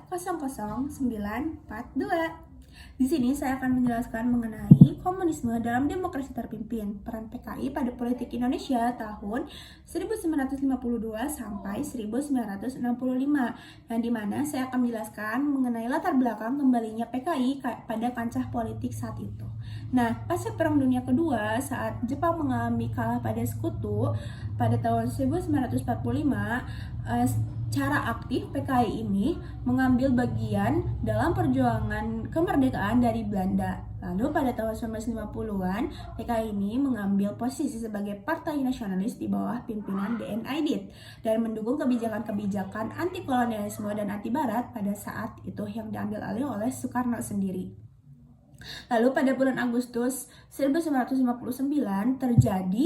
00942. Di sini saya akan menjelaskan mengenai komunisme dalam demokrasi terpimpin, peran PKI pada politik Indonesia tahun 1952 sampai 1965, yang dimana saya akan menjelaskan mengenai latar belakang kembalinya PKI pada kancah politik saat itu. Nah, pasca Perang Dunia Kedua, saat Jepang mengalami kalah pada Sekutu pada tahun 1945, secara aktif PKI ini mengambil bagian dalam perjuangan kemerdekaan dari Belanda. Lalu pada tahun 1950-an, PKI ini mengambil posisi sebagai partai nasionalis di bawah pimpinan DN Aidit dan mendukung kebijakan-kebijakan anti kolonialisme dan anti barat pada saat itu yang diambil alih oleh Soekarno sendiri. Lalu pada bulan Agustus 1959 terjadi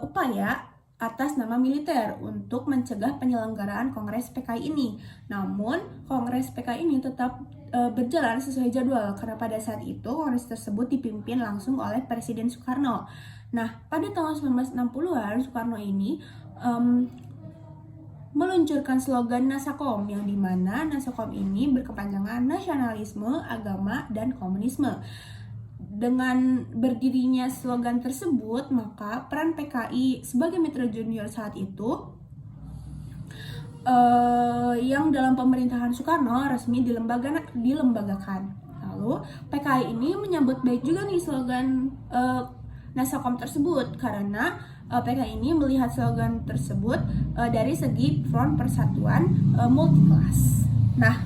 upaya atas nama militer untuk mencegah penyelenggaraan Kongres PKI ini. Namun, Kongres PKI ini tetap berjalan sesuai jadwal karena pada saat itu Kongres tersebut dipimpin langsung oleh Presiden Soekarno. Nah, pada tahun 1960-an Soekarno ini meluncurkan slogan Nasakom, yang dimana Nasakom ini berkepanjangan nasionalisme, agama, dan komunisme. Dengan berdirinya slogan tersebut, maka peran PKI sebagai mitra junior saat itu yang dalam pemerintahan Soekarno resmi dilembagakan. Lalu PKI ini menyambut baik juga nih slogan Nasakom tersebut karena PKI ini melihat slogan tersebut dari segi front persatuan multiklas. Nah,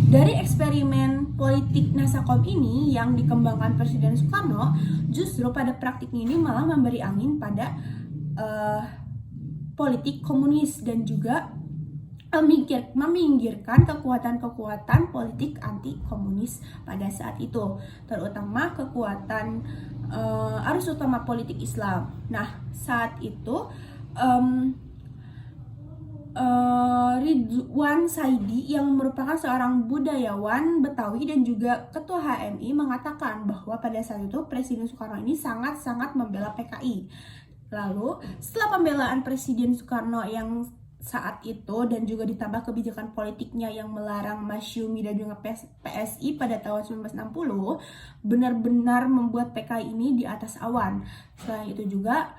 dari eksperimen politik Nasakom ini yang dikembangkan Presiden Soekarno, justru pada praktiknya ini malah memberi angin pada politik komunis dan juga meminggirkan kekuatan-kekuatan politik anti komunis pada saat itu, terutama kekuatan arus utama politik Islam. Nah, saat itu Ridwan Saidi yang merupakan seorang budayawan Betawi dan juga ketua HMI mengatakan bahwa pada saat itu Presiden Soekarno ini sangat-sangat membela PKI. Lalu setelah pembelaan Presiden Soekarno yang saat itu dan juga ditambah kebijakan politiknya yang melarang Masyumi dan juga PSI pada tahun 1960 benar-benar membuat PKI ini di atas awan. Selain itu juga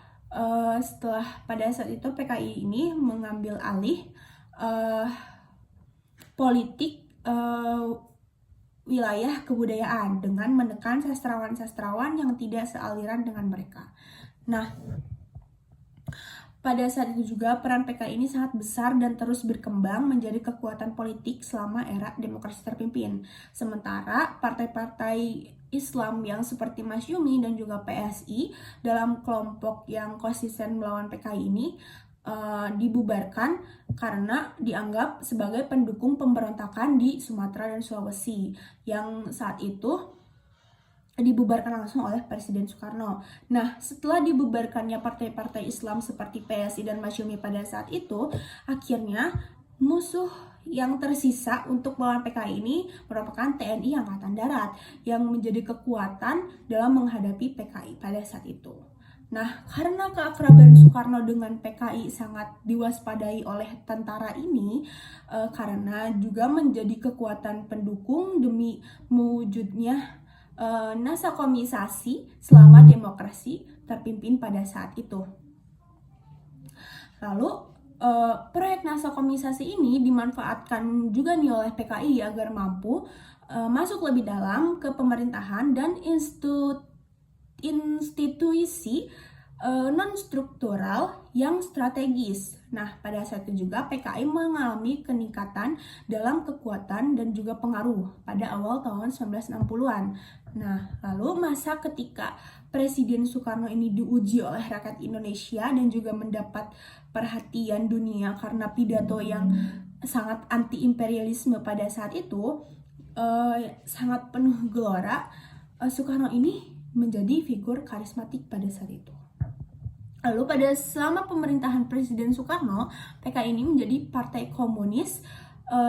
setelah pada saat itu PKI ini mengambil alih politik wilayah kebudayaan dengan menekan sastrawan-sastrawan yang tidak sealiran dengan mereka. Nah, pada saat itu juga peran PKI ini sangat besar dan terus berkembang menjadi kekuatan politik selama era demokrasi terpimpin. Sementara partai-partai Islam yang seperti Masyumi dan juga PSI dalam kelompok yang konsisten melawan PKI ini dibubarkan karena dianggap sebagai pendukung pemberontakan di Sumatera dan Sulawesi yang saat itu dibubarkan langsung oleh Presiden Soekarno. Nah, setelah dibubarkannya partai-partai Islam seperti PSI dan Masyumi pada saat itu, akhirnya musuh yang tersisa untuk melawan PKI ini merupakan TNI Angkatan Darat yang menjadi kekuatan dalam menghadapi PKI pada saat itu. Nah, karena keakraban Soekarno dengan PKI sangat diwaspadai oleh tentara ini, karena juga menjadi kekuatan pendukung demi mewujudnya nasakomisasi selama demokrasi terpimpin pada saat itu. Lalu proyek nasakomisasi ini dimanfaatkan juga nih oleh PKI agar mampu masuk lebih dalam ke pemerintahan dan institusi non-struktural yang strategis. Nah, pada saat itu juga PKI mengalami peningkatan dalam kekuatan dan juga pengaruh pada awal tahun 1960-an. Nah, lalu masa ketika Presiden Soekarno ini diuji oleh rakyat Indonesia dan juga mendapat perhatian dunia karena pidato yang sangat anti-imperialisme pada saat itu, sangat penuh gelora, Soekarno ini menjadi figur karismatik pada saat itu. Lalu pada selama pemerintahan Presiden Soekarno, PKI ini menjadi partai komunis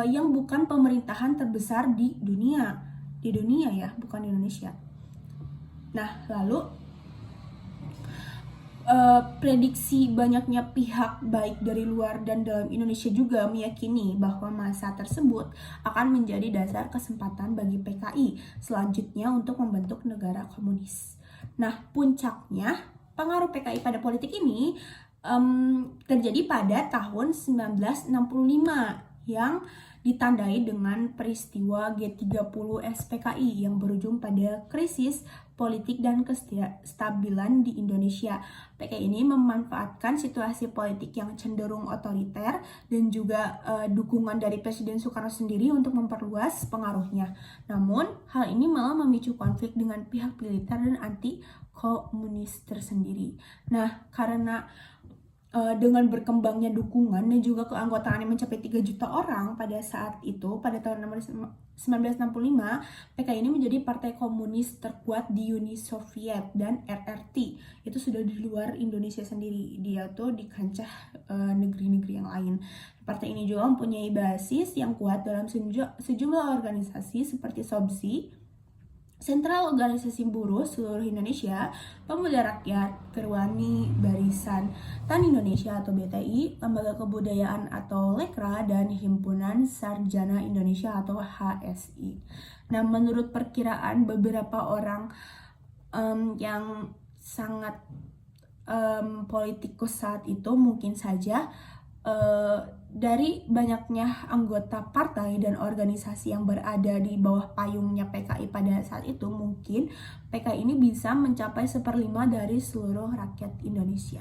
yang bukan pemerintahan terbesar di dunia ya, bukan di Indonesia. Nah, lalu prediksi banyaknya pihak baik dari luar dan dalam Indonesia juga meyakini bahwa masa tersebut akan menjadi dasar kesempatan bagi PKI selanjutnya untuk membentuk negara komunis. Nah, puncaknya pengaruh PKI pada politik ini terjadi pada tahun 1965 yang ditandai dengan peristiwa G30 SPKI yang berujung pada krisis politik dan kestabilan di Indonesia. PKI ini memanfaatkan situasi politik yang cenderung otoriter dan juga dukungan dari Presiden Soekarno sendiri untuk memperluas pengaruhnya. Namun, hal ini malah memicu konflik dengan pihak militer dan anti komunis tersendiri. Nah, karena dengan berkembangnya dukungan dan juga keanggotaan yang mencapai 3 juta orang pada saat itu, pada tahun 1965, PKI ini menjadi partai komunis terkuat di Uni Soviet dan RRT. Itu sudah di luar Indonesia sendiri, dia tuh di kancah negeri-negeri yang lain. Partai ini juga mempunyai basis yang kuat dalam sejumlah organisasi seperti SOBSI, Sentral Organisasi Buruh Seluruh Indonesia, Pemuda Rakyat, Kerwani, Barisan Tani Indonesia atau BTI, Lembaga Kebudayaan atau Lekra, dan Himpunan Sarjana Indonesia atau HSI. Nah, menurut perkiraan beberapa orang yang sangat politikus saat itu, mungkin saja dari banyaknya anggota partai dan organisasi yang berada di bawah payungnya PKI pada saat itu, mungkin PKI ini bisa mencapai 1/5 dari seluruh rakyat Indonesia.